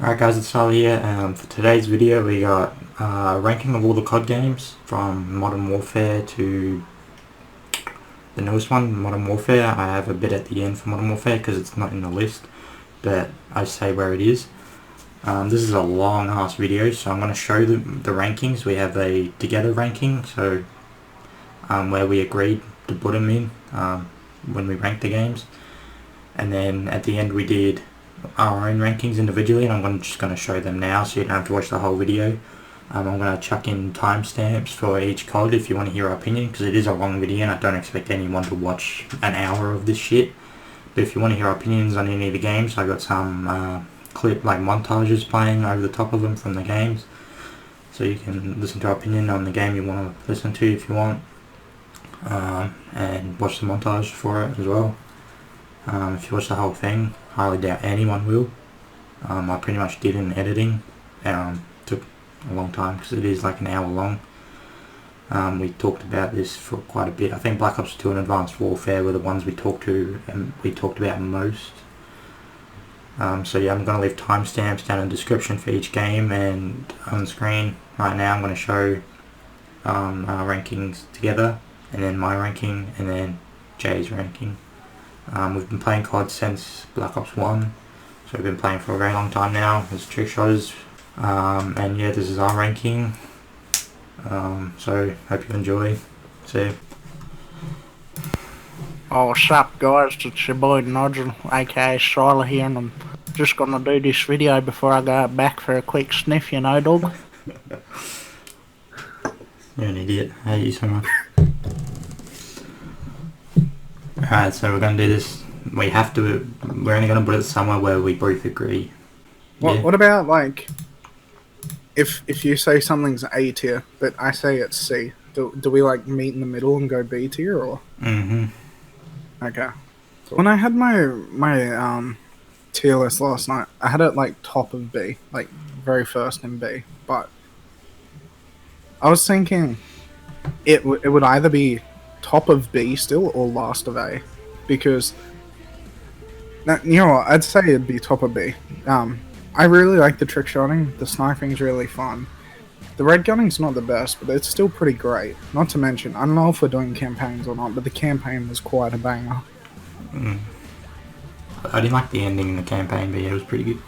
Alright guys, it's Charlie here. For today's video we got ranking of all the COD games from Modern Warfare to the newest one, Modern Warfare. I have a bit at the end for Modern Warfare because it's not in the list, but I say where it is. This is a long ass video, so I'm going to show the rankings. We have a together ranking, so where we agreed to put them in when we ranked the games, and then at the end we did our own rankings individually, and I'm just going to show them now so you don't have to watch the whole video. I'm going to chuck in timestamps for each COD if you want to hear our opinion, because it is a long video and I don't expect anyone to watch an hour of this shit. But if you want to hear our opinions on any of the games, I got some clip like montages playing over the top of them from the games, so you can listen to our opinion on the game you want to listen to if you want, and watch the montage for it as well. If you watch the whole thing, highly doubt anyone will. I pretty much did in editing. Took a long time because it is like an hour long. We talked about this for quite a bit. I think Black Ops 2 and Advanced Warfare were the ones we talked about most. So yeah, I'm going to leave timestamps down in the description for each game, and on screen right now I'm going to show our rankings together, and then my ranking, and then Jay's ranking. We've been playing COD since Black Ops 1, so we've been playing for a very long time now as Trickshoters, and yeah, this is our ranking, so hope you enjoy. See you. Oh, what's up guys, it's your boy Nigel, aka Charlie here, and I'm just gonna do this video before I go back for a quick sniff, you know, dog. You're an idiot, I hate you so much. Alright, so we're going to do this. We're only going to put it somewhere where we both agree. Yeah. What about, like, if you say something's A tier, but I say it's C, do we, like, meet in the middle and go B tier, or? Mm-hmm. Okay. When I had my tier list last night, I had it, like, top of B, like, very first in B, but I was thinking it would either be top of B still or last of A, because you know what, I'd say it'd be top of B. I really like the trick shotting, the sniping's really fun. The red gunning's not the best, but it's still pretty great. Not to mention, I don't know if we're doing campaigns or not, but the campaign was quite a banger. I didn't like the ending in the campaign, but yeah, it was pretty good.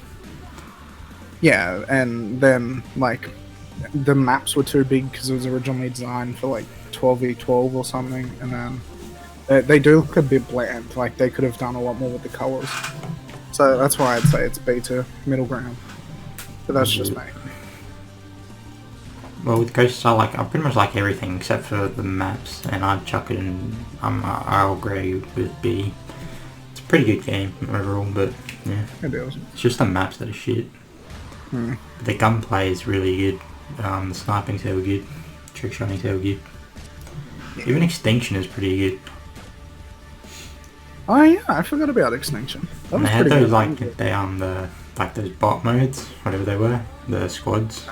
Yeah, and then like the maps were too big because it was originally designed for like 12v12 or something, and then they do look a bit bland, like they could have done a lot more with the colours. So that's why I'd say it's B2, middle ground. But that's just me. Well, with Ghosts I pretty much like everything except for the maps, and I'd chuck it in, I'll agree with B. It's a pretty good game overall, but yeah. It is. It's just the maps that are shit. The gunplay is really good, the sniping's hell good, trick shotting's hell good. Even Extinction is pretty good. Oh yeah, I forgot about Extinction. And they had those those bot modes, whatever they were, the squads.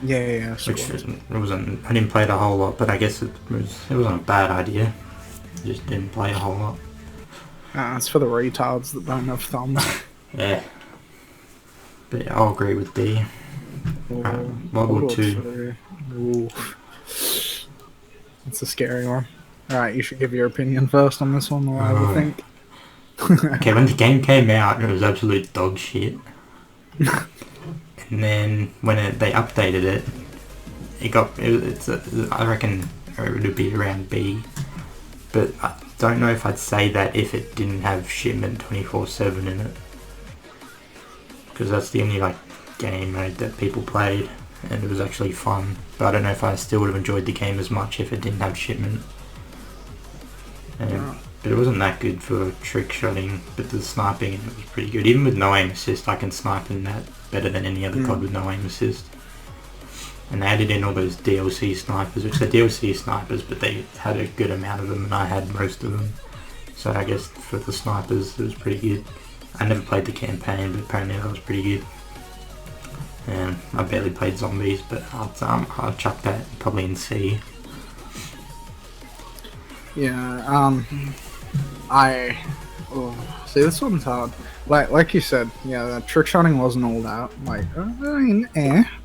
Yeah. Which wasn't. I didn't play it a whole lot, but I guess it wasn't a bad idea. Just didn't play a whole lot. It's for the retards that don't have thumbs. Yeah. But yeah, I'll agree with D. World War 2. It's a scary one. Alright, you should give your opinion first on this one, or I would think. Okay, when the game came out, it was absolute dog shit. And then when they updated it, I reckon it would be around B. But I don't know if I'd say that if it didn't have shipment 24/7 in it. Because that's the only game mode that people played, and it was actually fun. But I don't know if I still would have enjoyed the game as much if it didn't have shipment. But it wasn't that good for trick shotting, but the sniping in it was pretty good. Even with no aim assist, I can snipe in that better than any other COD with no aim assist. And they added in all those DLC snipers, which they're DLC snipers, but they had a good amount of them, and I had most of them. So I guess for the snipers, it was pretty good. I never played the campaign, but apparently that was pretty good. And I barely played zombies, but I'll chuck that probably in C. Yeah, I Oh, see, this one's hard. Like you said, yeah, the trick shotting wasn't all that. Like, I mean,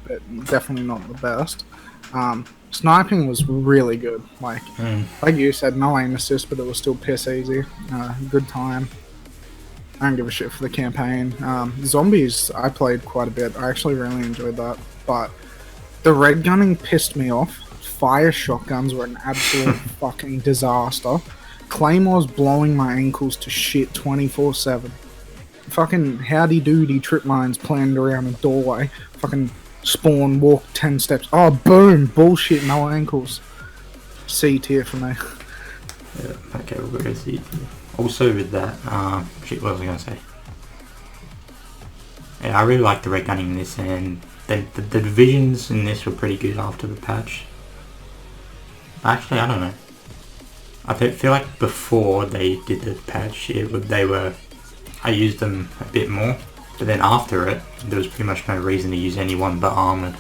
but definitely not the best. Sniping was really good. Like you said, no aim assist, but it was still piss easy. Good time. I don't give a shit for the campaign. Zombies, I played quite a bit. I actually really enjoyed that. But the red gunning pissed me off. Fire shotguns were an absolute fucking disaster. Claymores blowing my ankles to shit 24/7. Fucking howdy doody trip mines planned around a doorway. Fucking spawn, walk 10 steps. Oh, boom! Bullshit, no ankles. C tier for me. Yeah, okay, we'll go C tier. Also with that, shit, what was I going to say? Yeah, I really like the red gunning in this, and the divisions in this were pretty good after the patch. Actually, I don't know. I feel like before they did the patch, I used them a bit more, but then after it, there was pretty much no reason to use anyone but armored.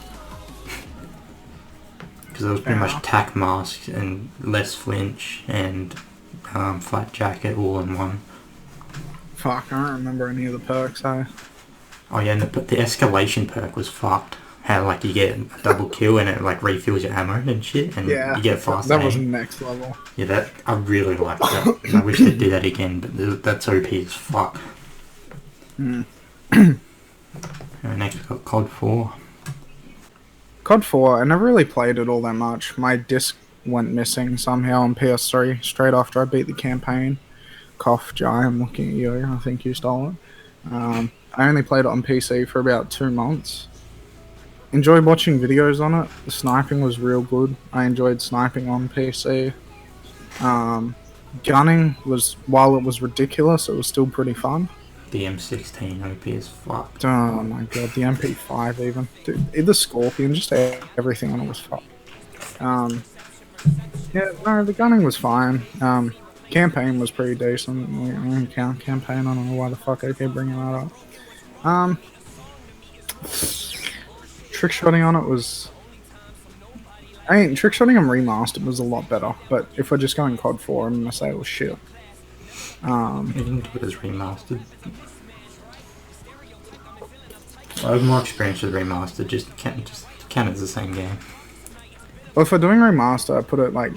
Because there was pretty much tack masks and less flinch and flat jacket all in one. Fuck, I don't remember any of the perks, though. Oh yeah, and the escalation perk was fucked. How like you get a double kill and it like refills your ammo and shit, and you get fast aim. That was next level. Yeah, that I really liked that. I wish they'd do that again, but that's OP as fuck. Next we got COD 4. COD 4, I never really played it all that much. My disc went missing somehow on PS3 straight after I beat the campaign. Cough, Jai, I'm looking at you. I think you stole it. I only played it on PC for about 2 months. Enjoyed watching videos on it. The sniping was real good. I enjoyed sniping on PC. Gunning was, while it was ridiculous, it was still pretty fun. The M16 OP is fucked. Oh my god, the MP5 even. Dude, the Scorpion, just everything on it was fucked. Yeah, no, the gunning was fine. Campaign was pretty decent. Campaign, I don't know why the fuck I keep bringing that up. Trick shotting on it was... I mean, trick shotting on remastered was a lot better, but if we're just going COD 4, I'm gonna say it was shit. Even if it was remastered. I have more experience with remastered, just count as the same game. Well, if we're doing remaster, I put it like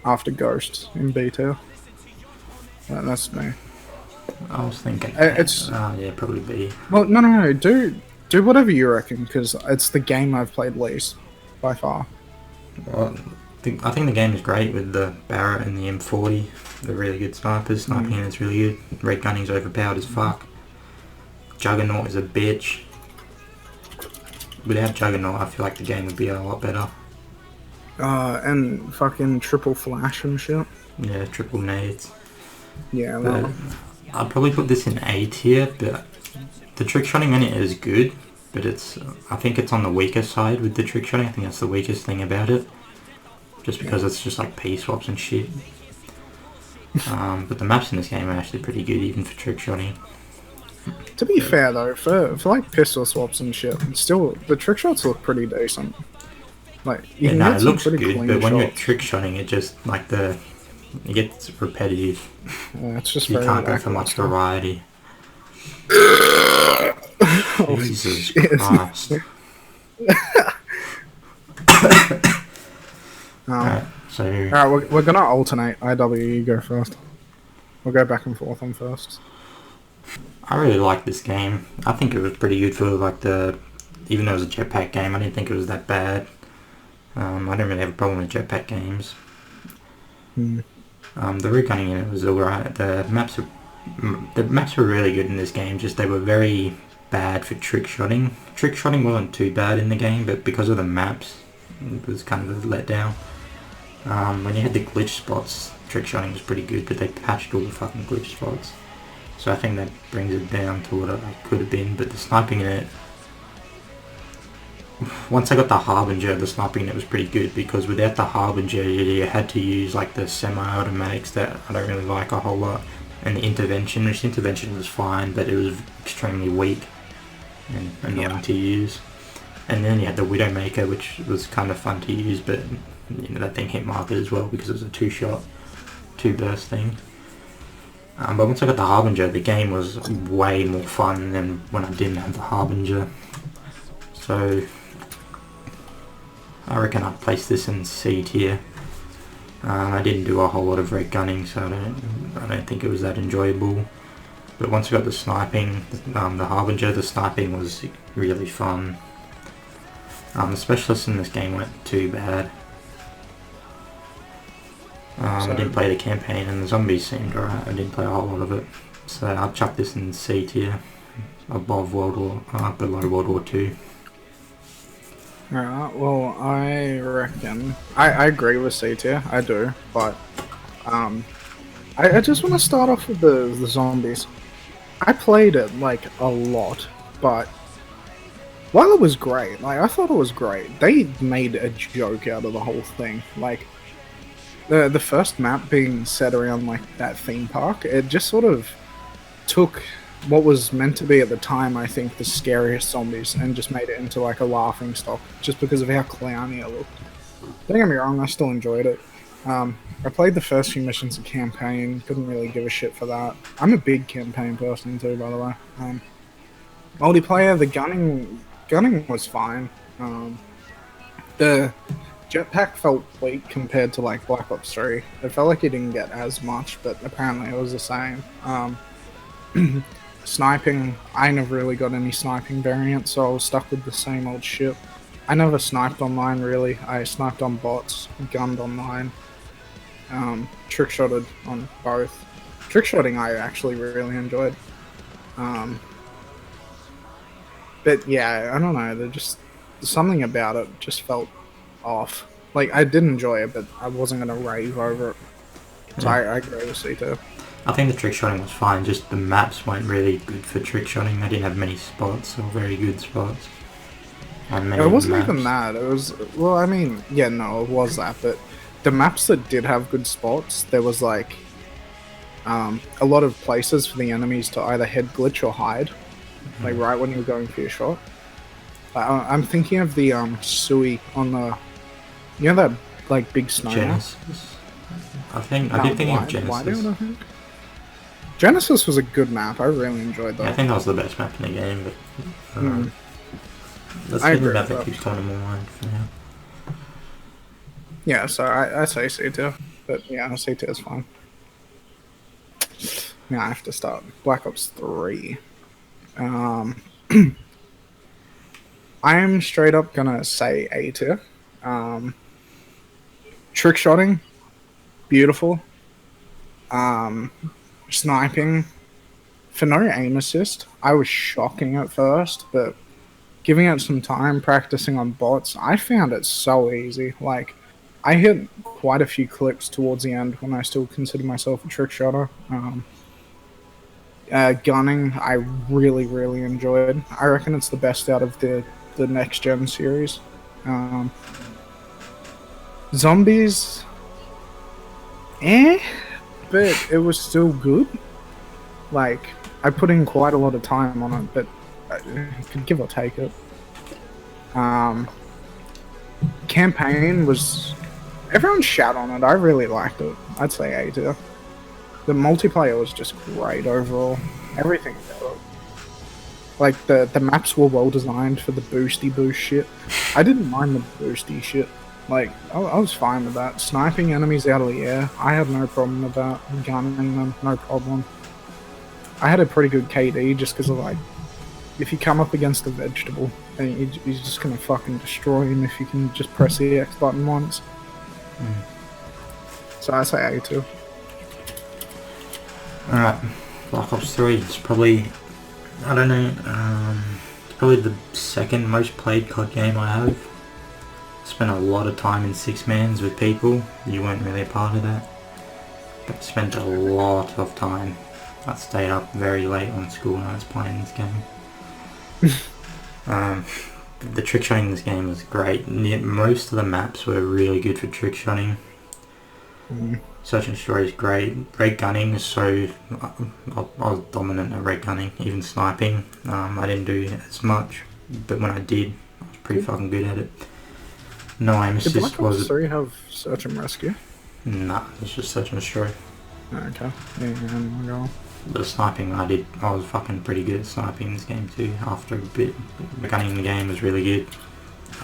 after Ghosts in beta. That's me. I was thinking. Yeah, probably B. Well, no. Do whatever you reckon, because it's the game I've played least by far. Well, I think the game is great with the Barrett and the M40. They're really good snipers. Sniping is really good. Red gunning's overpowered as fuck. Juggernaut is a bitch. Without Juggernaut, I feel like the game would be a lot better. And fucking triple flash and shit. Yeah, triple nades. Yeah, well. I'd probably put this in A tier, but the trick shotting in it is good, but I think it's on the weaker side with the trick shotting. I think that's the weakest thing about it. Just because it's just like P swaps and shit. But the maps in this game are actually pretty good, even for trick shotting. To be fair though, for like pistol swaps and shit, still the trick shots look pretty decent. Like you can get it looks good, but when shots. you're trick shotting, it just like it gets repetitive. Yeah, it's just you very can't go for much variety. Oh, Jesus Christ. Alright, we're gonna alternate. IW, you go first. We'll go back and forth on first. I really like this game. I think it was pretty good for like even though it was a jetpack game, I didn't think it was that bad. I don't really have a problem with jetpack games. The regunning in it was alright. The maps were really good in this game, just they were very bad for trick shotting. Trick shotting wasn't too bad in the game, but because of the maps, it was kind of a letdown. When you had the glitch spots, trick shotting was pretty good, but they patched all the fucking glitch spots. So I think that brings it down to what it could have been, but the sniping in it... Once I got the Harbinger, the sniping in it was pretty good, because without the Harbinger you had to use like the semi-automatics that I don't really like a whole lot, and the intervention, which intervention was fine, but it was extremely weak and annoying to use. And then you had the Widowmaker, which was kind of fun to use, but you know, that thing hit market as well because it was a two-shot, two-burst thing. But once I got the Harbinger, the game was way more fun than when I didn't have the Harbinger. So I reckon I'd place this in C tier. I didn't do a whole lot of red gunning, so I don't think it was that enjoyable. But once I got the sniping, the Harbinger, the sniping was really fun. The specialists in this game weren't too bad. I didn't play the campaign, and the zombies seemed alright. I didn't play a whole lot of it, so I'll chuck this in C tier, above below World War II. Alright, well, I reckon I agree with C tier, I do, but I just want to start off with the zombies. I played it like a lot, but while it was great, like I thought it was great, they made a joke out of the whole thing. Like the first map being set around like that theme park, it just sort of took what was meant to be at the time, I think, the scariest zombies and just made it into like a laughing stock just because of how clowny it looked. Don't get me wrong, I still enjoyed it. I played the first few missions of campaign, couldn't really give a shit for that. I'm a big campaign person too, by the way. Multiplayer, the gunning was fine. The jetpack felt weak compared to like Black Ops 3. It felt like you didn't get as much, but apparently it was the same. Sniping, I never really got any sniping variants, so I was stuck with the same old shit. I never sniped online really. I sniped on bots, gunned online, trickshotted on both. Trickshotting I actually really enjoyed. But yeah, I don't know, there's just something about it just felt off. Like, I did enjoy it, but I wasn't going to rave over it. So yeah. I agree with C2. I think the trickshotting was fine, just the maps weren't really good for trickshotting. They didn't have many spots, or very good spots. It wasn't even that, it was, well, I mean, yeah, no, it was that, but the maps that did have good spots, there was like, a lot of places for the enemies to either head glitch or hide, like right when you were going for your shot. I'm thinking of the Sui on the, you know that like big snow Genesis? I did think of Genesis. I think? Genesis was a good map. I really enjoyed that. Yeah, I think that was the best map in the game, but that's the map that keeps coming to my mind for now. Yeah, so I say C2, but yeah, C2 is fine. Now I have to start Black Ops 3. I'm straight up gonna say A tier. Trickshotting, beautiful. Sniping, for no aim assist, I was shocking at first, but giving it some time, practicing on bots, I found it so easy. Like, I hit quite a few clips towards the end when I still consider myself a trickshotter. Gunning, I really, really enjoyed. I reckon it's the best out of the next gen series. Zombies, but it was still good. Like, I put in quite a lot of time on it, but I could give or take it. Campaign was, everyone shat on it. I really liked it. I'd say A tier. The multiplayer was just great overall. Everything about it. Like, the maps were well designed for the boosty boost shit. I didn't mind the boosty shit. Like, I was fine with that. Sniping enemies out of the air, I had no problem with that. Gunning them, no problem. I had a pretty good KD just because of, like, if you come up against a vegetable, then you're just gonna fucking destroy him if you can just press the X button once. So I say A2. Alright, Black Ops 3, it's probably, I don't know, it's probably the second most played COD game I have. Spent a lot of time in 6-mans with people. You weren't really a part of that. But spent a lot of time. I stayed up very late on school nights playing this game. The trickshotting in this game was great. Most of the maps were really good for trickshotting. Search and destroy is great. Red gunning is so... I was dominant at red gunning. Even sniping. I didn't do as much. But when I did, I was pretty fucking good at it. No aim assist. Did Black Ops 3 have search and rescue? Nah, it's just search and destroy. Okay. Yeah. The sniping I was fucking pretty good at sniping in this game too. After a bit, the gunning in the game was really good.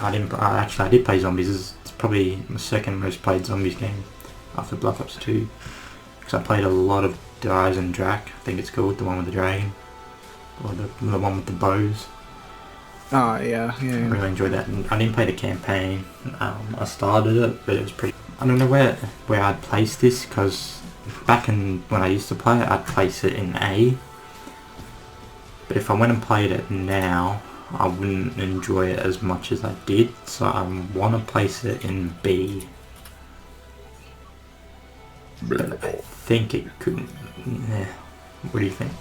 I did play zombies. It's probably the second most played zombies game after Black Ops 2. Because I played a lot of Dies and Drac, I think it's called, the one with the dragon. Or the one with the bows. Oh, yeah. I really enjoyed that. And I didn't play the campaign. I started it, but it was pretty... I don't know where I'd place this, because back when I used to play it, I'd place it in A. But if I went and played it now, I wouldn't enjoy it as much as I did. So I want to place it in B. But I think it couldn't... Yeah. What do you think?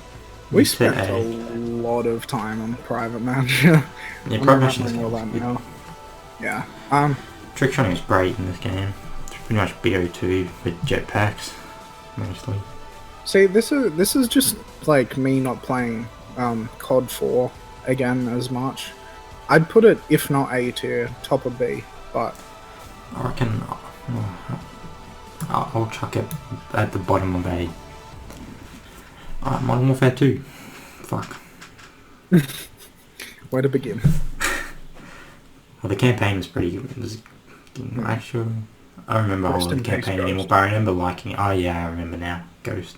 We spent a lot of time on Private Match. Yeah, Private Match is now. Yeah. Trickshotting is great in this game. It's pretty much BO2 with jetpacks, mostly. See, this is just like me not playing COD 4 again as much. I'd put it, if not A tier, top of B, but... I reckon... I'll chuck it at the bottom of A. Alright, Modern Warfare 2. Fuck. Where to begin? Well, the campaign was pretty good. Actually, I don't remember all the campaign anymore, but I remember liking it. Oh yeah, I remember now. Ghost.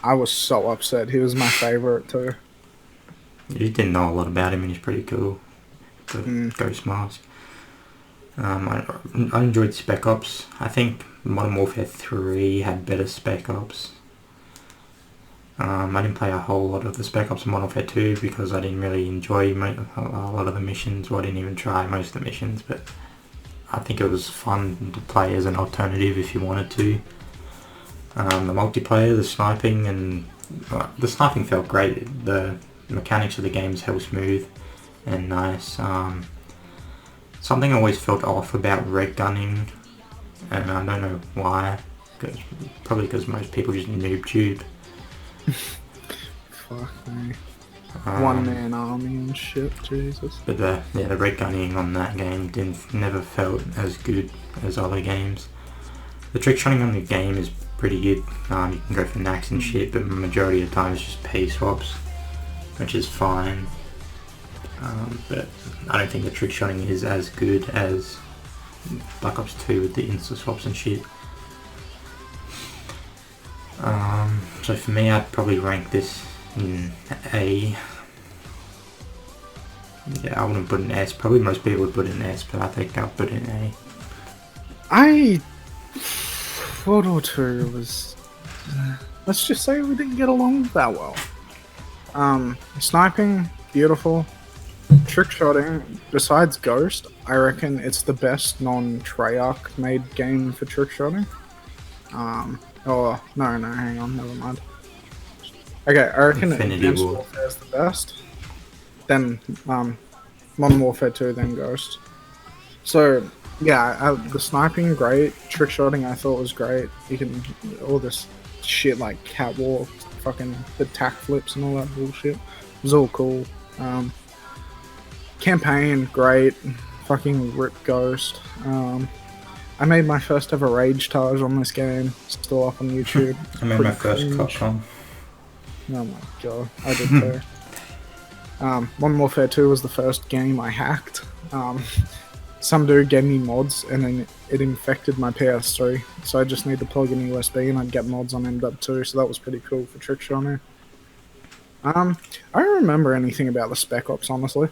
I was so upset. He was my favourite too. You didn't know a lot about him, and he's pretty cool. The Ghost mask. I enjoyed Spec Ops. I think Modern Warfare 3 had better Spec Ops. I didn't play a whole lot of the Spec Ops in Modern Warfare 2 because I didn't really enjoy a lot of the missions, or I didn't even try most of the missions, but I think it was fun to play as an alternative if you wanted to. The multiplayer, the sniping, and the sniping felt great. The mechanics of the game is hell smooth and nice. Something I always felt off about red gunning, and I don't know why, probably because most people just noob tube. Fuck me. One-man army and shit, Jesus. But the red gunning on that game never felt as good as other games. The trick shotting on the game is pretty good. You can go for knacks and shit, but the majority of the time it's just P swaps, which is fine. But I don't think the trick shotting is as good as Black Ops 2 with the insta swaps and shit. So for me, I'd probably rank this in A. Yeah, I wouldn't put it in S. Probably most people would put it in S, but I think I'll put it in A. World War II was... let's just say we didn't get along that well. Sniping, beautiful. Trick shotting, besides Ghost, I reckon it's the best non-Treyarch made game for trick shotting. Oh, no, hang on, never mind. Okay, I reckon Advanced Warfare is the best. Then, Modern Warfare 2, then Ghost. So, yeah, the sniping, great. Trick shotting, I thought was great. You can, all this shit like catwalk, fucking the tack flips and all that bullshit. It was all cool. Campaign, great. Fucking rip Ghost. I made my first ever rage tage on this game. Still up on YouTube. I made my first Capcom. Oh my god, I did too. Modern Warfare 2 was the first game I hacked. Some dude gave me mods and then it infected my PS3. So I just need to plug in USB and I'd get mods on MW2, so that was pretty cool for trick shotting. I don't remember anything about the Spec Ops, honestly.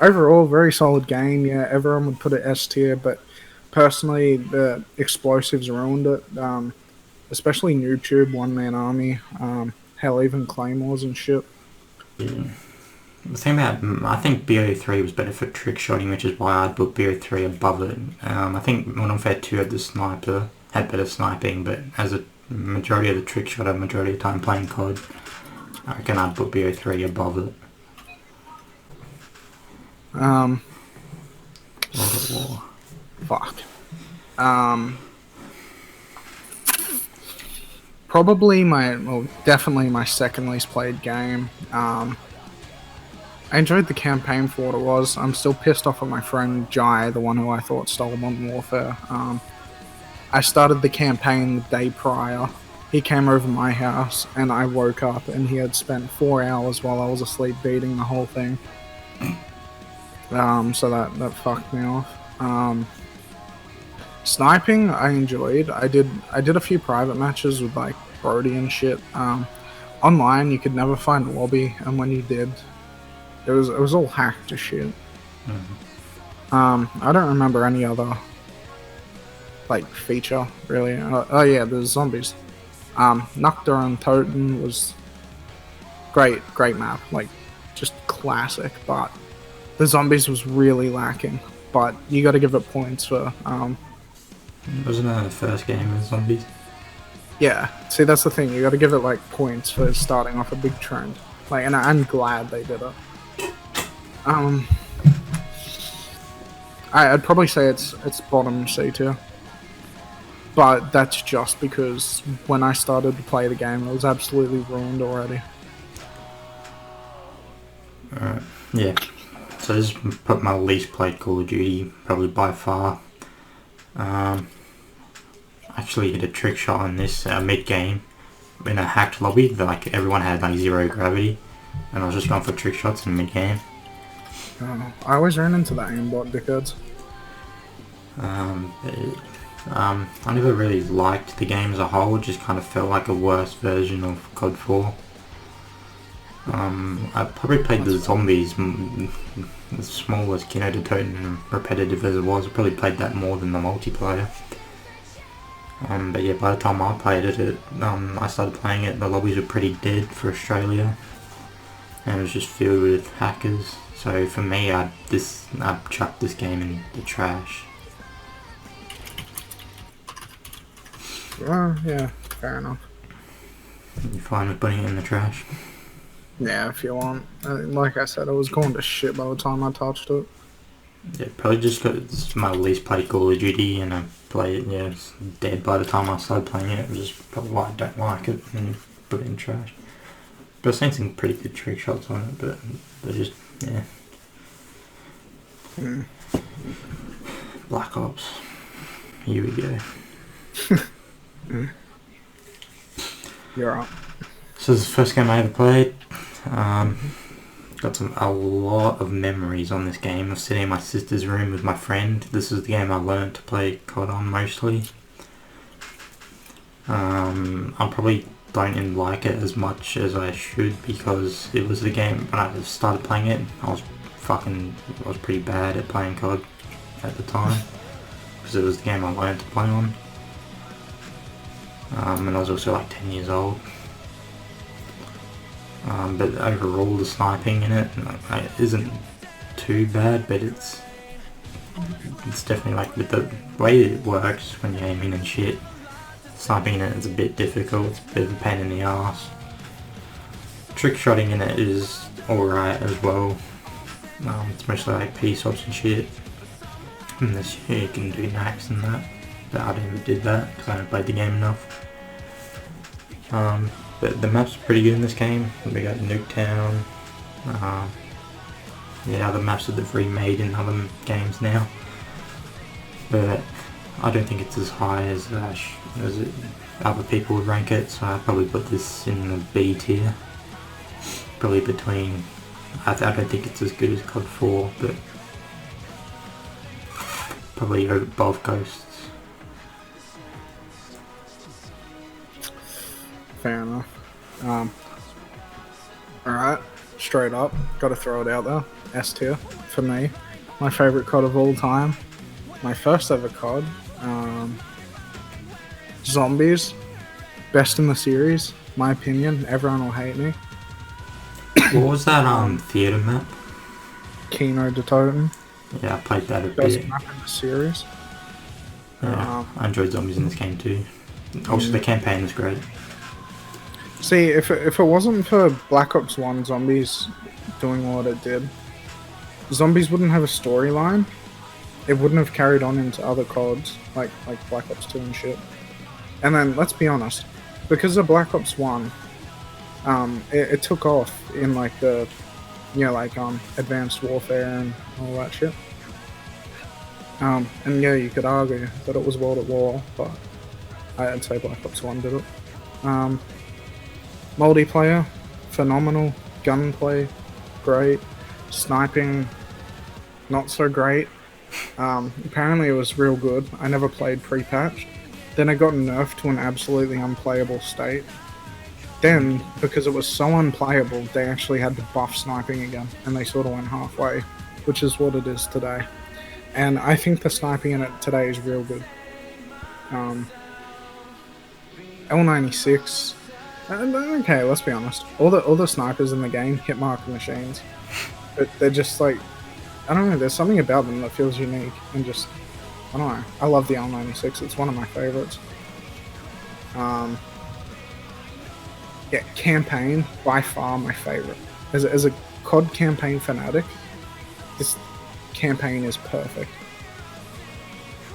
Overall, very solid game. Yeah, everyone would put it S tier, but personally, the explosives ruined it. Especially noob one-man army. Hell, even claymores and shit. Yeah. The thing about, I think BO3 was better for trick shotting, which is why I'd put BO3 above it. I think Modern Warfare 2 had better sniping, but as a majority of the trick shotter, majority of the time playing COD, I reckon I'd put BO3 above it. Fuck. Probably definitely my second least played game. I enjoyed the campaign for what it was. I'm still pissed off at my friend Jai, the one who I thought stole Modern Warfare. I started the campaign the day prior. He came over my house, and I woke up, and he had spent 4 hours while I was asleep beating the whole thing. So that fucked me off. Sniping, I enjoyed. I did a few private matches with like Brody and shit. Online, you could never find a lobby, and when you did, it was all hacked to shit. I don't remember any other like feature really. Oh yeah, there's zombies. Nocturne and Totem was great map, like just classic. But the zombies was really lacking. But you got to give it points for. Wasn't that the first game with zombies? Yeah, see that's the thing. You got to give it like points for starting off a big trend. Like, and I'm glad they did it. I'd probably say it's bottom C tier. But that's just because when I started to play the game, it was absolutely ruined already. Alright, yeah. So this is probably my least played Call of Duty, probably by far. Actually hit a trick shot on this mid-game in a hacked lobby. Like everyone had like 0 gravity, and I was just going for trick shots in mid-game. I always ran into that aimbot dickheads. I never really liked the game as a whole. It just kind of felt like a worse version of COD 4. I probably played the zombies, as small as Kino to Toten and repetitive as it was. I probably played that more than the multiplayer. But yeah, by the time I played it, I started playing it, the lobbies were pretty dead for Australia, and it was just filled with hackers. So for me, I chucked this game in the trash. Yeah, fair enough. You fine with putting it in the trash? Yeah, if you want. Like I said, it was going to shit by the time I touched it. Yeah, probably just because it's my least played Call of Duty, and I play it, yeah, it's dead by the time I started playing it, which is probably why I don't like it, and put it in trash. But I've seen some pretty good trick shots on it, but they're just, yeah. Black Ops. Here we go. You're up. So this is the first game I ever played. Got a lot of memories on this game. I was sitting in my sister's room with my friend. This is the game I learned to play COD on mostly. I probably don't even like it as much as I should, because it was the game when I started playing it. I was pretty bad at playing COD at the time, because it was the game I learned to play on. And I was also like 10 years old. But overall the sniping in it isn't too bad, but it's definitely, like, with the way it works when you're aiming and shit, sniping in it is a bit difficult. It's a bit of a pain in the ass. Trick shotting in it is alright as well. It's mostly like P-stops and shit, unless you can do knacks and that, but I never did that because I haven't played the game enough. But the maps are pretty good in this game. We got Nuketown, yeah, other maps that they've remade in other games now, but I don't think it's as high as other people would rank it, so I'd probably put this in the B tier. Probably between, I don't think it's as good as COD 4, but probably above Ghosts. Fair enough. Alright, straight up, gotta throw it out there. S tier for me. My favourite COD of all time. My first ever COD. Zombies. Best in the series. My opinion. Everyone will hate me. What was that theatre map? Kino to Totem. Yeah, I played that a Best bit. map in the series. Yeah, I enjoyed zombies in this game too. Also, the campaign was great. See, if it wasn't for Black Ops 1 Zombies doing what it did, Zombies wouldn't have a storyline. It wouldn't have carried on into other CODs, like Black Ops 2 and shit. And then, let's be honest, because of Black Ops 1, it took off in like the, Advanced Warfare and all that shit. And yeah, you could argue that it was World at War, but I'd say Black Ops 1 did it. Multiplayer, phenomenal. Gunplay, great. Sniping, not so great. Apparently it was real good. I never played pre-patched. Then it got nerfed to an absolutely unplayable state. Then, because it was so unplayable, they actually had to buff sniping again, and they sort of went halfway, which is what it is today. And I think the sniping in it today is real good. L96. Okay, let's be honest. All the snipers in the game hit mark machines, but they're just like, I don't know. There's something about them that feels unique and just, I don't know. I love the L96. It's one of my favorites. Yeah, campaign by far my favorite. As a COD campaign fanatic, this campaign is perfect.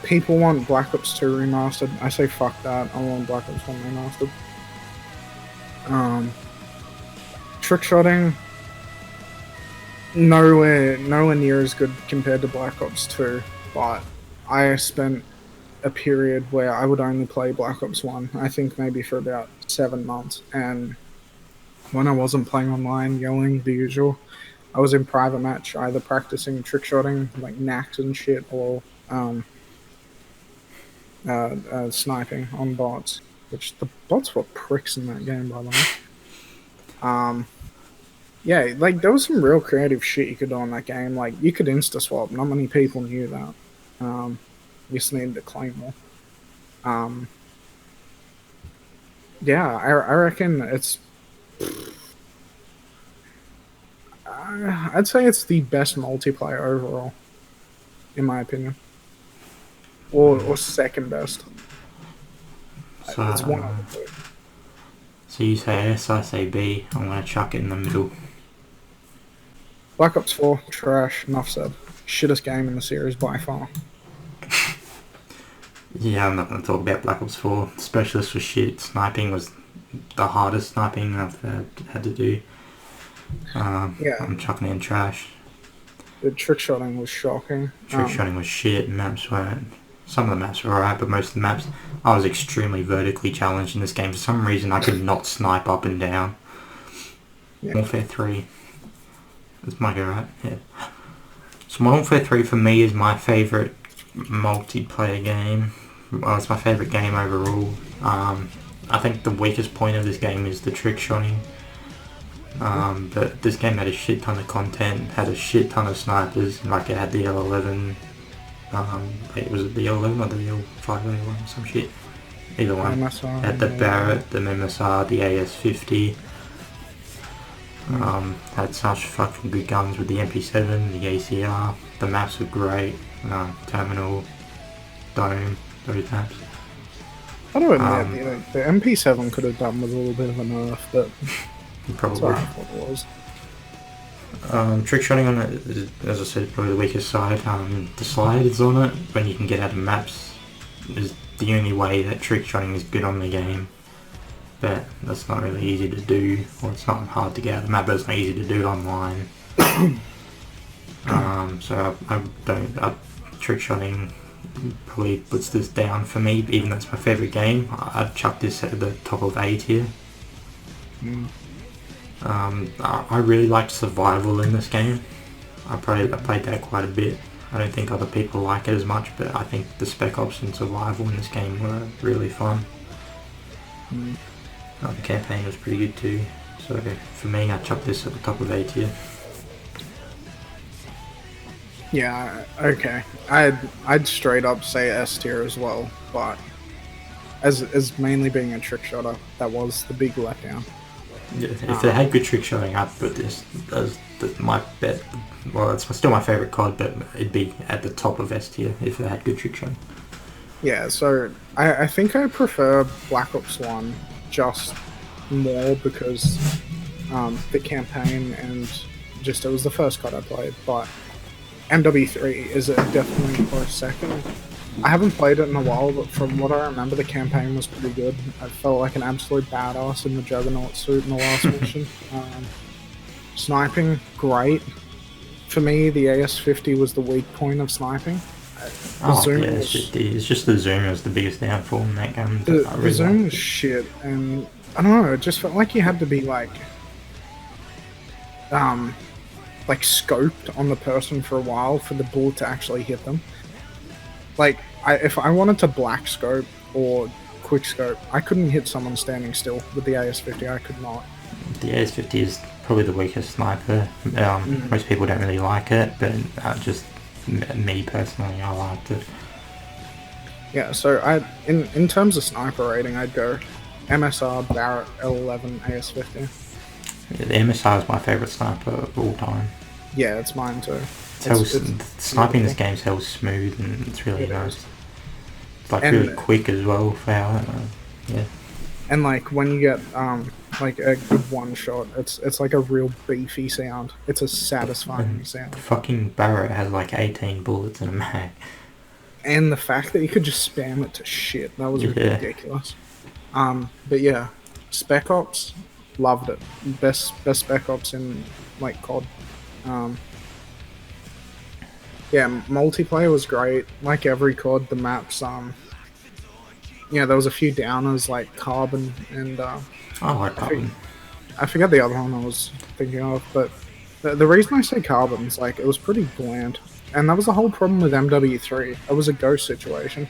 People want Black Ops 2 remastered. I say fuck that. I want Black Ops 1 remastered. Trickshotting, nowhere near as good compared to Black Ops 2, but I spent a period where I would only play Black Ops 1, I think maybe for about 7 months, and when I wasn't playing online, yelling the usual, I was in private match, either practicing trickshotting, like knacks and shit, or sniping on bots, which the bots were pricks in that game, by the way. Yeah, like there was some real creative shit you could do in that game. Like you could insta swap. Not many people knew that. You just needed to claim more. Yeah, I reckon it's. I'd say it's the best multiplayer overall, in my opinion, or second best. So, it's one of the two. So you say S, I say B. I'm gonna chuck it in the middle. Black Ops 4, trash. Enough said. Shittest game in the series by far. Yeah, I'm not gonna talk about Black Ops 4. Specialist was shit. Sniping was the hardest sniping I've had to do. Yeah. I'm chucking it in trash. The trickshotting was shocking. Trickshotting was shit. Maps weren't. Some of the maps were alright, but most of the maps, I was extremely vertically challenged in this game. For some reason, I could not snipe up and down. Yeah. Warfare 3. That's my go, right? Yeah. So Modern Warfare 3 for me is my favourite multiplayer game. Well, it's my favourite game overall. I think the weakest point of this game is the trickshotting. But this game had a shit ton of content, had a shit ton of snipers, like it had the L11, wait, was it the L11 or the L5A1, some shit? Either one. MSR, Had the Barrett, the MSR, the AS50. Had such fucking good guns with the MP7, the ACR, the maps were great, Terminal, Dome, those maps. I don't admit, the MP7 could have done with a little bit of a nerf, but probably that's what it was. Trickshotting on it is, as I said, probably the weakest side. The sliders on it, when you can get out of maps, is the only way that trickshotting is good on the game. But that's not really easy to do, or it's not hard to get out of the map, but it's not easy to do online. So trickshotting probably puts this down for me, even though it's my favourite game. I'd chuck this at the top of A tier. I really liked survival in this game. I played that quite a bit. I don't think other people like it as much, but I think the Spec Ops and survival in this game were really fun. The campaign was pretty good too. So for me, I chuck this at the top of A tier. Yeah, okay. I'd straight up say S tier as well, but as mainly being a trick shotter, that was the big letdown. Yeah, if they had good trick shotting, I'd put this as my bet. Well, it's still my favourite COD, but it'd be at the top of S tier if they had good trick shotting. Yeah, so I think I prefer Black Ops 1 just more because the campaign and just it was the first COD I played, but MW3 is definitely a close second. I haven't played it in a while, but from what I remember, the campaign was pretty good. I felt like an absolute badass in the Juggernaut suit in the last mission. Sniping, great. For me, the AS50 was the weak point of sniping. Oh zoom yeah, was, it's just the zoom is the biggest downfall in that game. I the really zoom was liked it. shit, and I don't know. It just felt like you had to be um, like scoped on the person for a while for the bullet to actually hit them. Like, if I wanted to black scope or quick scope, I couldn't hit someone standing still with the AS50. I could not. The AS50 is probably the weakest sniper. Most people don't really like it, but just me personally, I liked it. Yeah, so in terms of sniper rating, I'd go MSR, Barrett, L11, AS50. Yeah, the MSR is my favourite sniper of all time. Yeah, it's mine too. Sniping this beautiful. game is hell smooth and it's really It nice. is. It's like really And quick as well for how, yeah. and like when you get like a good one shot, it's like a real beefy sound. It's a satisfying And sound. the fucking Barrett has like 18 bullets in a mag. And the fact that you could just spam it to shit, that was Yeah. ridiculous. But yeah, Spec Ops, loved it. Best Spec Ops in like COD. Yeah, multiplayer was great. Like every COD, the maps, yeah, there was a few downers like Carbon and I like I, for, Carbon. I forget the other one I was thinking of, but the reason I say Carbon is like it was pretty bland, and that was the whole problem with MW3. It was a Ghost situation.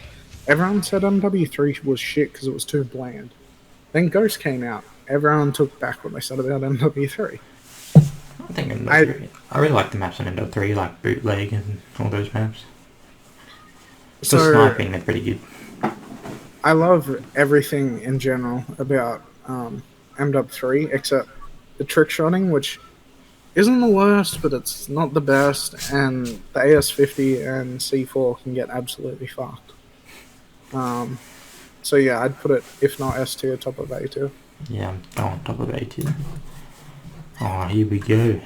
Everyone said MW3 was shit because it was too bland. Then Ghost came out. Everyone took back what they said about MW3. I think I really like the maps in Endo3, like Bootleg and all those maps. For So sniping, they're pretty good. I love everything in general about MW3 except the trick shotting, which isn't the worst, but it's not the best, and the AS50 and C4 can get absolutely fucked. So yeah, I'd put it, if not S tier, top of A tier. Yeah, I'm on top of A tier. Oh, here we go.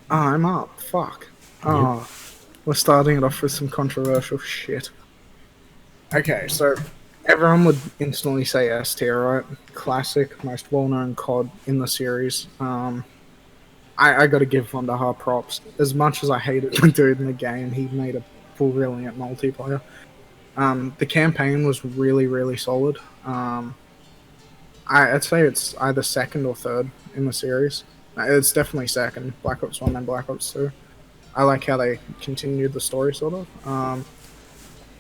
I'm up. Fuck. Oh, we're starting it off with some controversial shit. Okay, so everyone would instantly say S tier, right? Classic, most well-known COD in the series. I got to give Wonderhar props. As much as I hated the dude in the game, he made a brilliant multiplayer. The campaign was really, really solid. I'd say it's either second or third in the series. It's definitely second. Black Ops 1 and Black Ops 2. I like how they continued the story, sort of.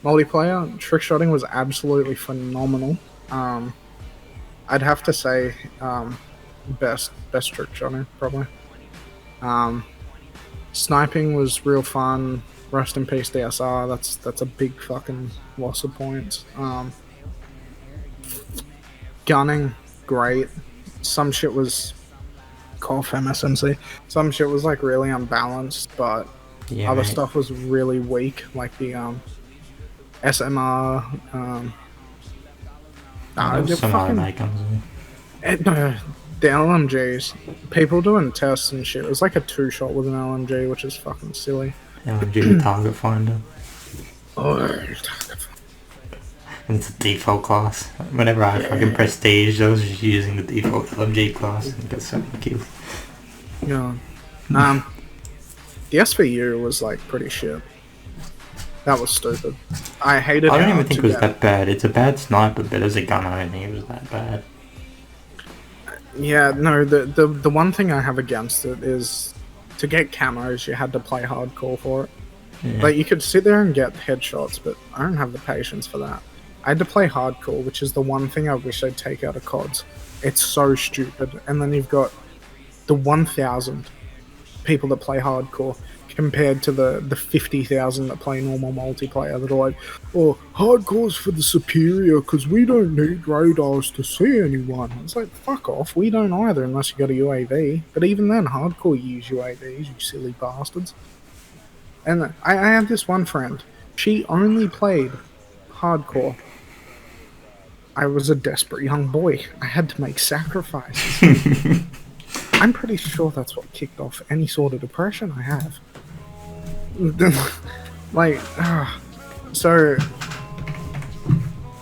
Multiplayer, trickshotting was absolutely phenomenal. I'd have to say best trickshotting, probably. Sniping was real fun. Rest in peace, DSR. That's a big fucking loss of points. Gunning, great. Some shit was cough MSMC. Some shit was like really unbalanced, but Yeah, other mate. stuff was really weak, like the SMR. There was some Fucking automatic guns in the LMGs. People doing tests and shit. It was like a 2-shot with an LMG, which is fucking silly. there. LMG target finder. Oh, And it's a default class. Whenever I fucking prestige, I was just using the default LMG class and got so many kills. yeah. The SVU was like pretty shit. That was stupid. I hated. I don't how even think to it was get- that bad. It's a bad sniper, but as a gun, I don't think it was that bad. Yeah, no. The one thing I have against it is to get camos, you had to play hardcore for it. Yeah. Like you could sit there and get headshots, but I don't have the patience for that. I had to play hardcore, which is the one thing I wish they'd take out of CODs. It's so stupid. And then you've got the 1,000 people that play hardcore compared to the 50,000 that play normal multiplayer that are like, oh, hardcore's for the superior because we don't need radars to see anyone. It's like, fuck off, we don't either unless you got a UAV. But even then, hardcore use UAVs, you silly bastards. And I had this one friend, she only played hardcore. I was a desperate young boy. I had to make sacrifices. I'm pretty sure that's what kicked off any sort of depression I have. Like, so...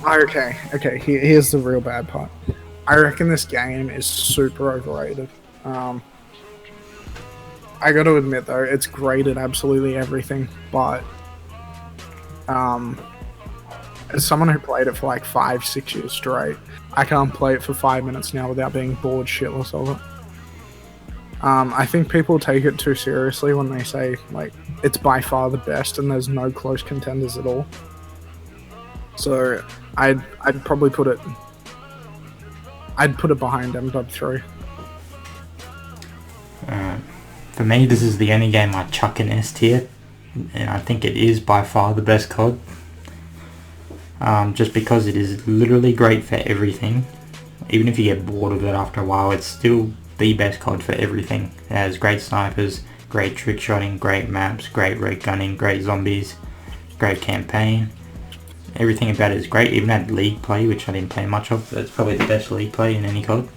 Okay, here's the real bad part. I reckon this game is super overrated. I got to admit though, it's great at absolutely everything. But as someone who played it for like 5-6 years straight, I can't play it for 5 minutes now without being bored shitless of it. I think people take it too seriously when they say like it's by far the best and there's no close contenders at all. So I'd probably put it behind MW3. For me, this is the only game I chuck in S tier, and I think it is by far the best COD. Just because it is literally great for everything. Even if you get bored of it after a while, it's still the best COD for everything. It has great snipers, great trick shotting, great maps, great red gunning, great zombies, great campaign. Everything about it is great. Even had league play, which I didn't play much of. It's probably the best league play in any COD.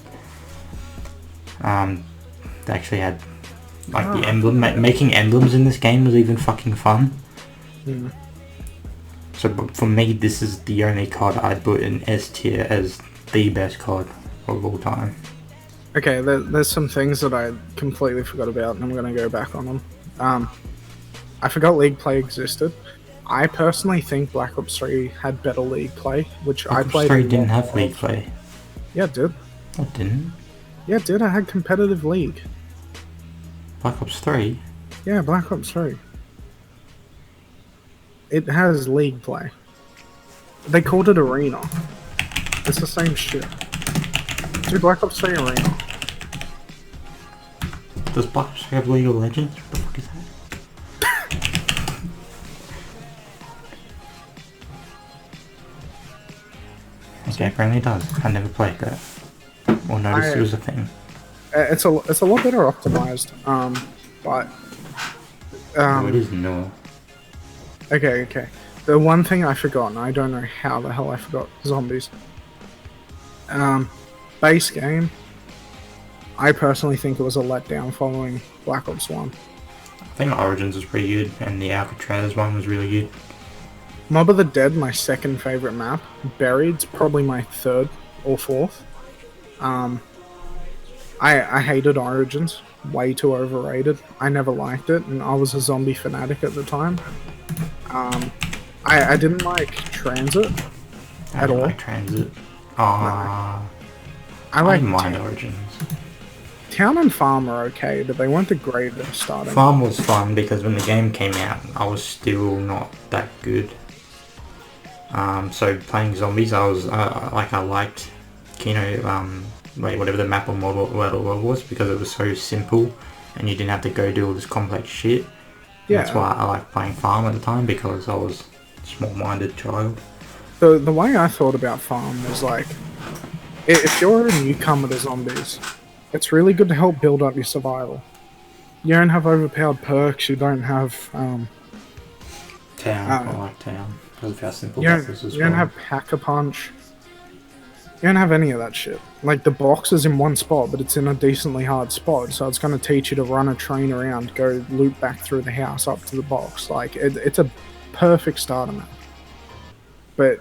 They actually had like the emblem. Making emblems in this game was even fucking fun. Mm. So for me, this is the only COD I'd put in S tier as the best COD of all time. Okay, there's some things that I completely forgot about, and I'm going to go back on them. I forgot League Play existed. I personally think Black Ops 3 had better League Play, which I played. Black Ops 3 didn't have League Play. Yeah, it did. It didn't. Yeah, it did. I had competitive League. Black Ops 3? Yeah, Black Ops 3. It has League Play. They called it Arena. It's the same shit. Do Black Ops 3 Arena. Does Black Ops 3 have League of Legends? What the fuck is that? Okay, apparently it does. I never played that. Or noticed it was a thing. It's a lot better optimized. But Oh, it is newer. Okay. The one thing I forgot, and I don't know how the hell I forgot, zombies. Base game. I personally think it was a letdown following Black Ops 1. I think Origins was pretty good, and the Alcatraz one was really good. Mob of the Dead, my second favorite map. Buried's probably my third or fourth. I hated Origins. Way too overrated. I never liked it, and I was a zombie fanatic at the time. I didn't like Transit at all. I like Transit. I like mind Origins. Town and Farm are okay, but they weren't the greatest starting. Farm was fun because when the game came out, I was still not that good. So playing zombies, I was I liked, whatever the map or model was, because it was so simple and you didn't have to go do all this complex shit. Yeah. That's why I liked playing Farm at the time, because I was a small-minded child. The way I thought about Farm was like, if you're a newcomer to zombies, it's really good to help build up your survival. You don't have overpowered perks, you don't have Town, I like Town. Because of how simple you don't have Pack-a-Punch. You don't have any of that shit. Like, the box is in one spot, but it's in a decently hard spot, so it's going to teach you to run a train around, go loop back through the house up to the box. Like, it's a perfect starter map. But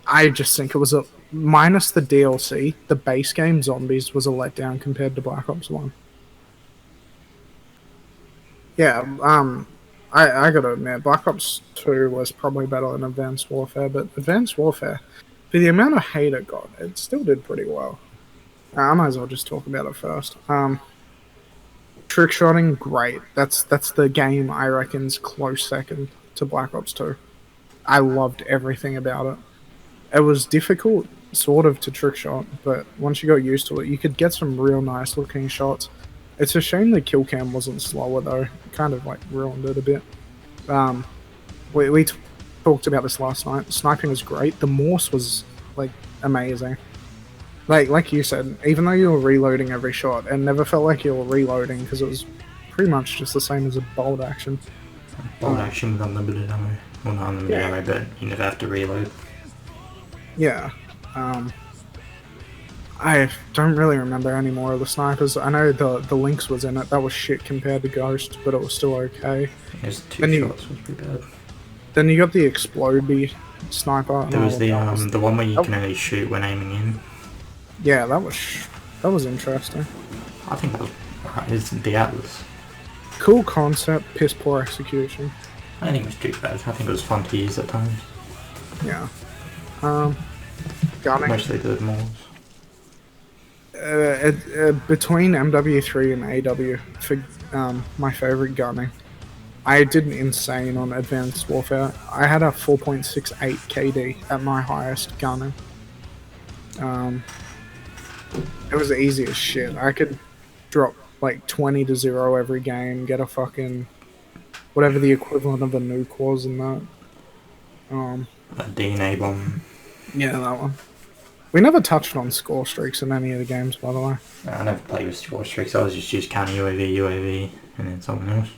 I just think it was minus the DLC, the base game Zombies was a letdown compared to Black Ops 1. Yeah, I gotta admit, Black Ops 2 was probably better than Advanced Warfare, but Advanced Warfare, for the amount of hate it got, it still did pretty well. I might as well just talk about it first. Trickshotting, great. That's the game I reckon's close second to Black Ops 2. I loved everything about it. It was difficult, sort of, to trickshot, but once you got used to it, you could get some real nice looking shots. It's a shame the kill cam wasn't slower though. It kind of like ruined it a bit. We talked about this last night. Sniping was great. The Morse was like amazing. Like you said, even though you were reloading every shot, it never felt like you were reloading because it was pretty much just the same as a bolt action. Bolt action with unlimited ammo. Well, not unlimited ammo, but you never have to reload. Yeah. I don't really remember any more of the snipers. I know the Lynx was in it. That was shit compared to Ghost, but it was still okay. There's two shots, was pretty bad. Then you got the Explodey sniper. There was the one where you can only shoot when aiming in. Yeah, that was interesting. I think that was the Atlas. Cool concept, piss poor execution. I don't think it was too bad. I think it was fun to use at times. Yeah. Gunning. Mostly the Moors. Between MW3 and AW, for my favorite gunning, I did insane on Advanced Warfare. I had a 4.68 KD at my highest gunning. It was easy as shit. I could drop like 20 to 0 every game, get a fucking whatever the equivalent of a nuke was in that. A DNA bomb. Yeah, that one. We never touched on score streaks in any of the games, by the way. I never played with score streaks. I was just used counter UAV, and then something else.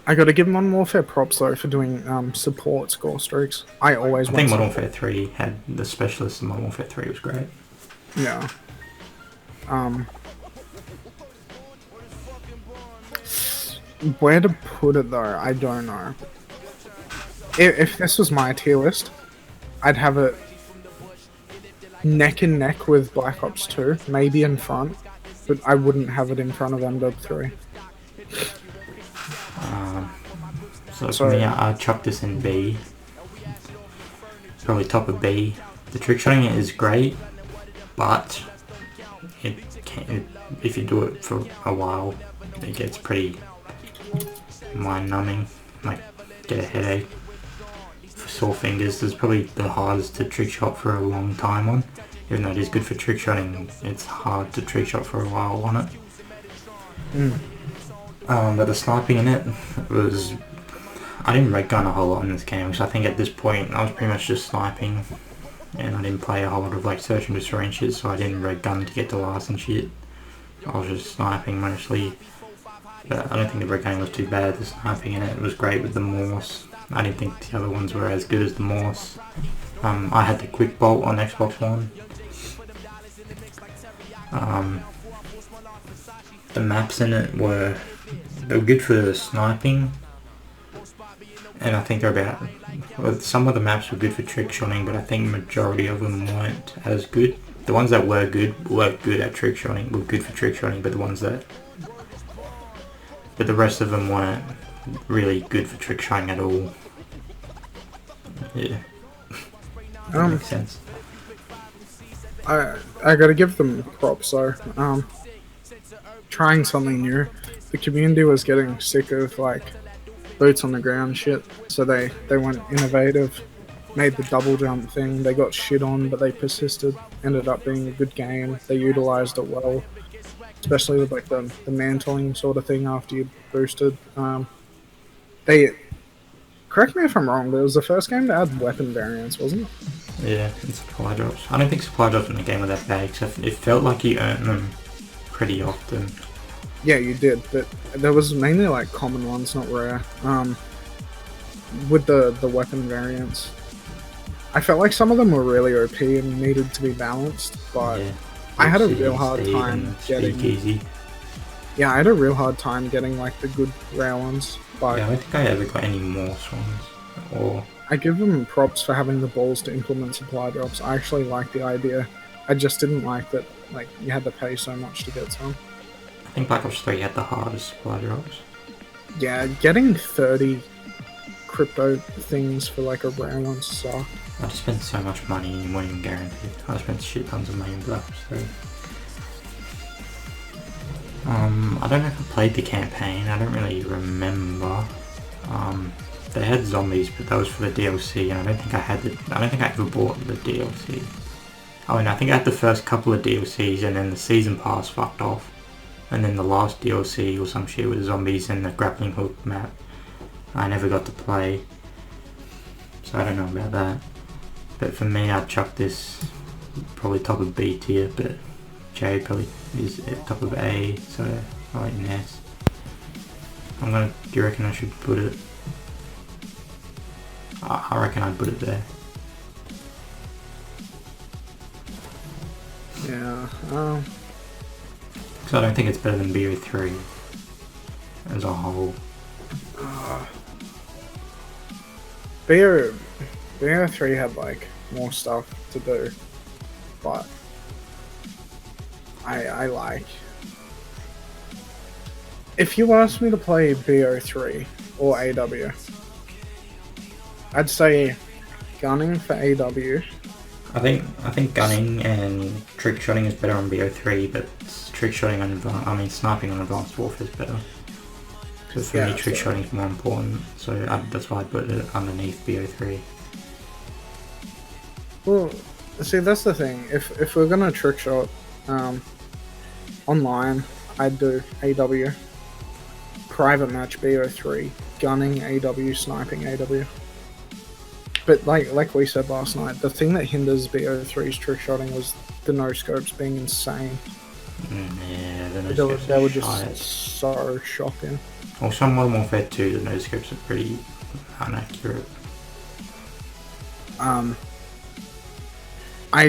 I gotta give Modern Warfare props though for doing support score streaks. I think Modern Warfare 3 had the specialist in Modern Warfare 3 was great. Yeah. Where to put it though, I don't know. If this was my tier list, I'd have it neck and neck with Black Ops 2, maybe in front, but I wouldn't have it in front of MW 3. So for me, I'd chuck this in B. Probably top of B. The trick shotting is great, but if you do it for a while, it gets pretty mind numbing. Like, get a headache. For sore fingers, it's probably the hardest to trick shot for a long time on. Even though it is good for trick shotting, it's hard to trick shot for a while on it. But the sniping in it was... I didn't red gun a whole lot in this game, because I think at this point I was pretty much just sniping, and I didn't play a whole lot of like search and destroy and shit, so I didn't red gun to get the last and shit. I was just sniping mostly, but I don't think the red gunning was too bad. The sniping in it was great with the Morse. I didn't think the other ones were as good as the Morse. I had the quick bolt on Xbox One. The maps in it were good for sniping, and I think they're about... Well, some of the maps were good for trick shotting, but I think majority of them weren't as good. The ones that were good at trick shotting, were good for trick shotting, but the ones that... But the rest of them weren't really good for trick shotting at all. Yeah. That makes sense. I gotta give them props though. Trying something new. The community was getting sick of like boots on the ground shit, so they went innovative, made the double jump thing. They got shit on, but they persisted. Ended up being a good game. They utilized it well, especially with like the mantling sort of thing after you boosted. They correct me if I'm wrong, but it was the first game to add weapon variants, wasn't it? Yeah, and supply drops. I don't think supply drops in the game were that bad, because it felt like you earned them pretty often. Yeah, you did, but there was mainly like common ones, not rare. With the weapon variants, I felt like some of them were really OP and needed to be balanced, but yeah, I had a real hard time getting... Easy. Yeah, I had a real hard time getting like the good rare ones. But yeah, I don't think I ever got any Morse ones. Or I give them props for having the balls to implement supply drops. I actually like the idea. I just didn't like that like you had to pay so much to get some. I think Black Ops 3 had the hardest supply drops. Yeah, getting 30 crypto things for like a rare one sucked. I just spent so much money and wasn't even guaranteed. I spent shit tons of money in Black Ops 3. I don't know if I played the campaign. I don't really remember. They had zombies, but that was for the DLC, and I don't think I ever bought the DLC. Oh, and I think I had the first couple of DLCs, and then the season pass fucked off, and then the last DLC or some shit with zombies and the grappling hook map I never got to play, so I don't know about that. But for me, I'd chuck this probably top of B tier, but J probably is at top of A, so I like Ness. Do you reckon I should put it? I reckon I'd put it there. Yeah, because I don't think it's better than BO3 as a whole. BO3 had like more stuff to do, but I like If you asked me to play BO3 or AW, I'd say gunning for AW. I think gunning and trick shotting is better on BO3, but trick shotting on sniping on Advanced Warfare is better. So for me, trick shotting is more important. So that's why I put it underneath BO3. Well, see, that's the thing. If we're gonna trick shot online, I'd do AW. Private match BO3, gunning AW, sniping AW. But like we said last night, the thing that hinders BO3's trick shotting was the no scopes being insane. Yeah, the no scopes they were just so shocking. Also, on Modern Warfare 2, the no scopes are pretty inaccurate. I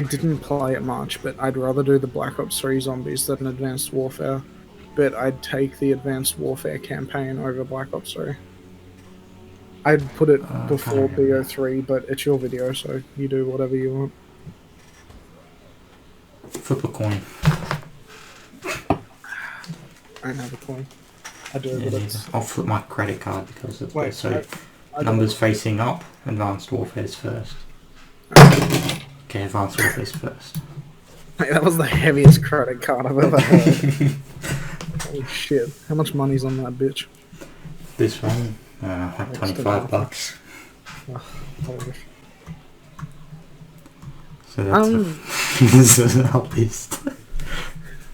didn't play it much, but I'd rather do the Black Ops 3 zombies than Advanced Warfare. But I'd take the Advanced Warfare campaign over Black Ops 3. I'd put it before BO3, but it's your video, so you do whatever you want. Flip a coin. I don't have a coin. I do, but it's... I'll flip my credit card because it's better. So numbers facing up, Advanced Warfare's first. Okay, Advanced Warfare's first. Mate, that was the heaviest credit card I've ever heard. Holy shit. How much money's on that bitch? This one? Like $25. Oh, so that's this is our list.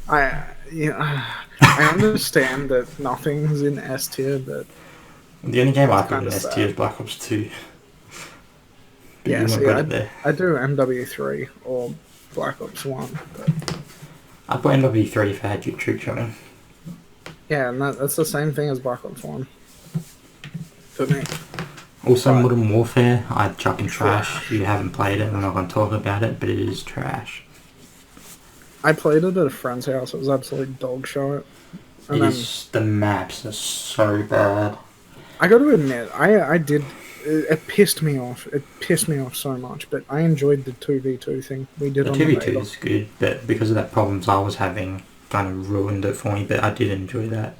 I understand that nothing's in S tier, but the only game I put in S tier is Black Ops 2. But yeah, see, I do MW3 or Black Ops 1. But... I put MW3 if I had you trick shotting. Yeah, and that's the same thing as Black Ops 1. For me. Also, Modern Warfare, I'd chuck in trash. You haven't played it, I'm not going to talk about it, but it is trash. I played it at a friend's house, it was absolute dog shit. The maps are so bad. I got to admit, I did... It pissed me off. It pissed me off so much, but I enjoyed the 2v2 thing we did on the 2v2 is good, but because of that problems I was having, kind of ruined it for me, but I did enjoy that.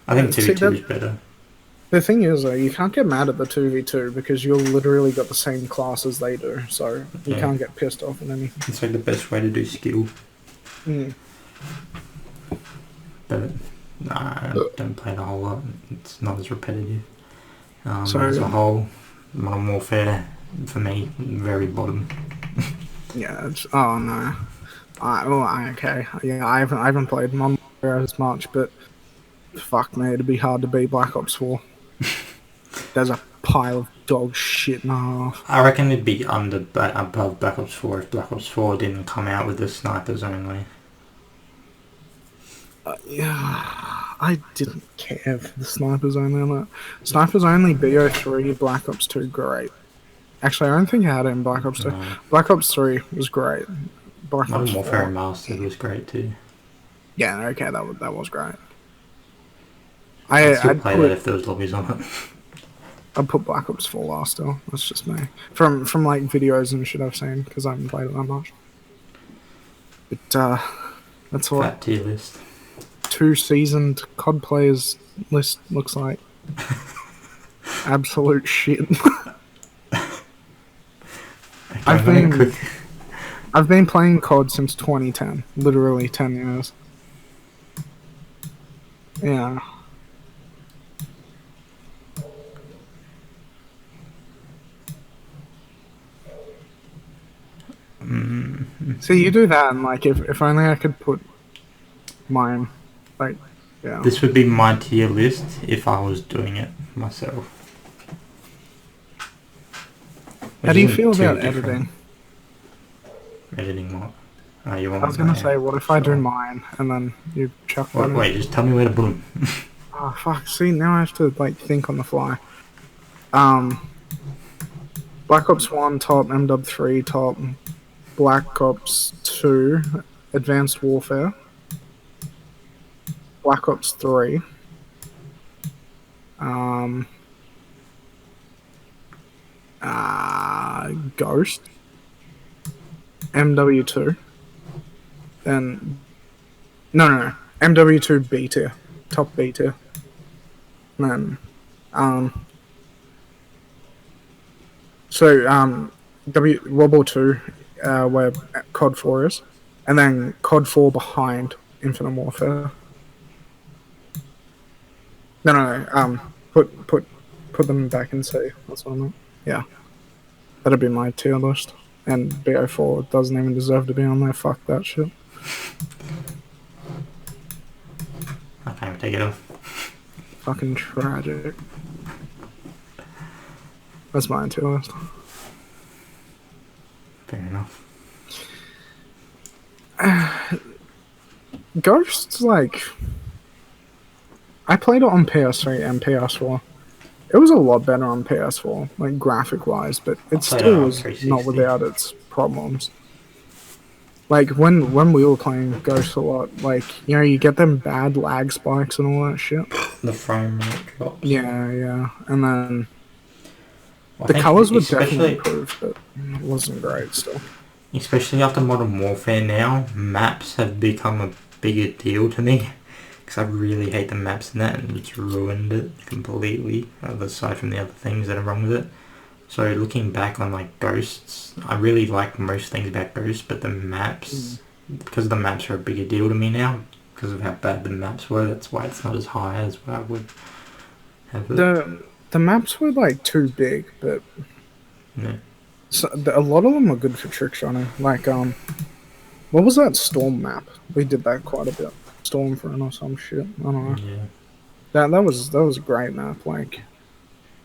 I think 2v2 is better. The thing is, though, you can't get mad at the 2v2 because you've literally got the same class as they do, so you can't get pissed off at anything. It's like the best way to do skill. But, I don't play it a whole lot. It's not as repetitive. So as a whole, Modern Warfare, for me, very bottom. Yeah, it's... Oh, no. Okay. Yeah, I haven't played Modern Warfare as much, but... Fuck me, it'd be hard to beat Black Ops 4. There's a pile of dog shit and a half. I reckon it'd be above Black Ops 4 if Black Ops 4 didn't come out with the snipers only. Yeah, I didn't care for the snipers only on that. Snipers only, BO3, Black Ops 2, great. Actually, I don't think I had it in Black Ops 2. No. Black Ops 3 was great. Modern Warfare Remastered was great too. Yeah, okay, that was great. I'd still play that if there was lobbies on it. I'd put Black Ops 4 last still. That's just me. From like videos and shit I've seen, because I haven't played it that much. But that's what Fat tier list. 2 seasoned COD players list looks like. Absolute shit. I've been playing COD since 2010. Literally 10 years. Yeah. So you do that, and like, if only I could put mine, like, yeah. This would be my tier list if I was doing it myself. How do you feel about editing? Editing what? Oh, you want I was gonna say, what if I do mine and then you chuck one? Wait, just tell me where to put them. Oh fuck! See, now I have to like think on the fly. Black Ops 1 top, MW3 top, Black Ops 2, Advanced Warfare, Black Ops 3, Ghost, MW2, and no, MW2 B tier. top B tier. And then, World War Two, where COD 4 is, and then COD 4 behind Infinite Warfare. No. Put them back in C. That's what I meant. Yeah, that'd be my tier list. And BO4 doesn't even deserve to be on there. Fuck that shit. I can't even take it off. Fucking tragic. That's my tier list. Fair enough. Ghosts, like, I played it on PS3 and PS4. It was a lot better on PS4, like graphic wise, but it still was not without its problems. Like when we were playing Ghosts a lot, like, you know, you get them bad lag spikes and all that shit. The frame rate drops. Yeah, and then the colors were definitely improved, but it wasn't great still. Especially after Modern Warfare now, maps have become a bigger deal to me. Because I really hate the maps in that, and it's ruined it completely, aside from the other things that are wrong with it. So looking back on like Ghosts, I really like most things about Ghosts, but the maps, because the maps are a bigger deal to me now, because of how bad the maps were, that's why it's not as high as what I would have it. The maps were like too big, but yeah. So, a lot of them were good for trick shotting. Like, what was that Storm map? We did that quite a bit. Stormfront or some shit. I don't know. Yeah. That was a great map. Like,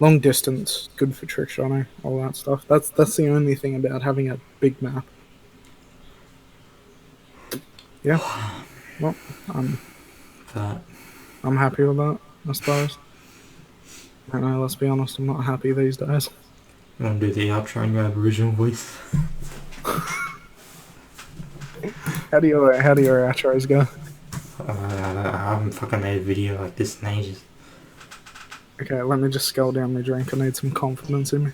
long distance, good for trick shotting, all that stuff. That's the only thing about having a big map. Yeah. Well, I'm happy with that, I suppose. I know, let's be honest, I'm not happy these days. You want to do the outro in your Aboriginal voice? How do your outros go? I haven't fucking made a video like this in ages. Okay, let me just scale down my drink. I need some confidence in me.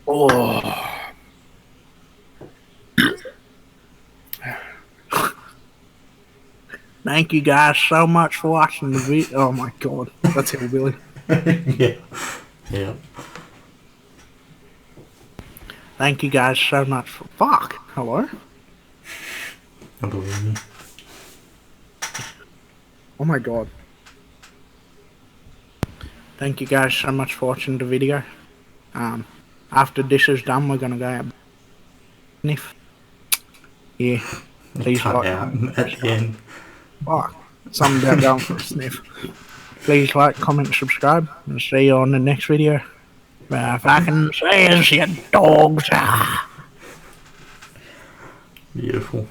Oh. Thank you guys so much for watching the video. Oh my god, that's hillbilly. Yeah. Thank you guys so much for... Fuck! Hello? I believe me. Oh my god. Thank you guys so much for watching the video. After this is done, we're gonna go sniff. Yeah. Please cut out at the end. Fuck. Something about going for a sniff. Please like, comment, subscribe, and see you on the next video. If I can say is you dogs. Beautiful.